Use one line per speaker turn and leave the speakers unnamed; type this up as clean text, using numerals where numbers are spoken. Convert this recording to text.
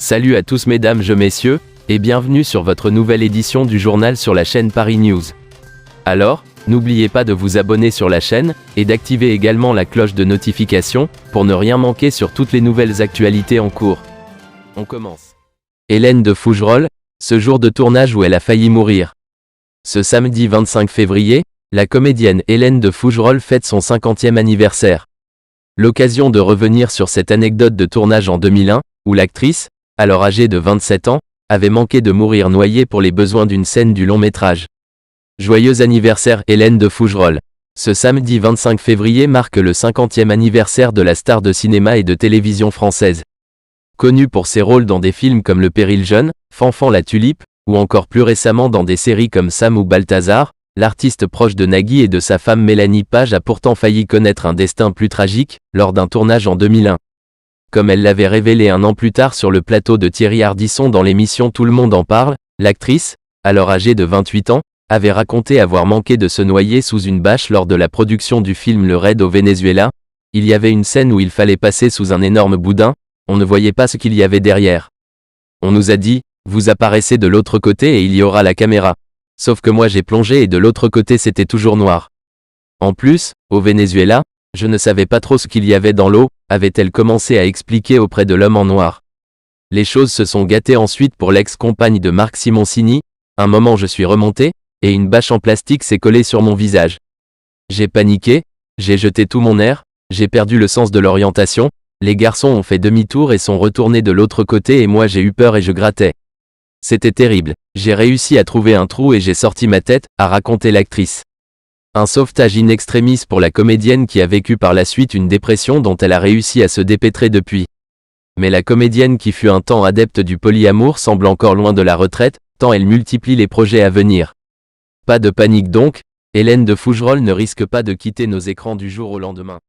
Salut à tous mesdames et messieurs, et bienvenue sur votre nouvelle édition du journal sur la chaîne Paris News. Alors, n'oubliez pas de vous abonner sur la chaîne, et d'activer également la cloche de notification, pour ne rien manquer sur toutes les nouvelles actualités en cours. On commence. Hélène de Fougerolles, ce jour de tournage où elle a failli mourir. Ce samedi 25 février, la comédienne Hélène de Fougerolles fête son 50e anniversaire. L'occasion de revenir sur cette anecdote de tournage en 2001, où l'actrice, alors âgée de 27 ans, avait manqué de mourir noyée pour les besoins d'une scène du long métrage. Joyeux anniversaire Hélène de Fougerolles. Ce samedi 25 février marque le 50e anniversaire de la star de cinéma et de télévision française. Connue pour ses rôles dans des films comme Le Péril jeune, Fanfan la Tulipe, ou encore plus récemment dans des séries comme Sam ou Balthazar, l'artiste proche de Nagui et de sa femme Mélanie Page a pourtant failli connaître un destin plus tragique, lors d'un tournage en 2001. Comme elle l'avait révélé un an plus tard sur le plateau de Thierry Ardisson dans l'émission Tout le monde en parle, l'actrice, alors âgée de 28 ans, avait raconté avoir manqué de se noyer sous une bâche lors de la production du film Le Raid au Venezuela. Il y avait une scène où il fallait passer sous un énorme boudin, on ne voyait pas ce qu'il y avait derrière. On nous a dit, vous apparaissez de l'autre côté et il y aura la caméra. Sauf que moi j'ai plongé et de l'autre côté c'était toujours noir. En plus, au Venezuela, je ne savais pas trop ce qu'il y avait dans l'eau, avait-elle commencé à expliquer auprès de l'homme en noir. Les choses se sont gâtées ensuite pour l'ex-compagne de Marc Simoncini. Un moment je suis remonté, et une bâche en plastique s'est collée sur mon visage. J'ai paniqué, j'ai jeté tout mon air, j'ai perdu le sens de l'orientation, les garçons ont fait demi-tour et sont retournés de l'autre côté et moi j'ai eu peur et je grattais. C'était terrible, j'ai réussi à trouver un trou et j'ai sorti ma tête, a raconté l'actrice. Un sauvetage in extremis pour la comédienne qui a vécu par la suite une dépression dont elle a réussi à se dépêtrer depuis. Mais la comédienne qui fut un temps adepte du polyamour semble encore loin de la retraite, tant elle multiplie les projets à venir. Pas de panique donc, Hélène de Fougerolles ne risque pas de quitter nos écrans du jour au lendemain.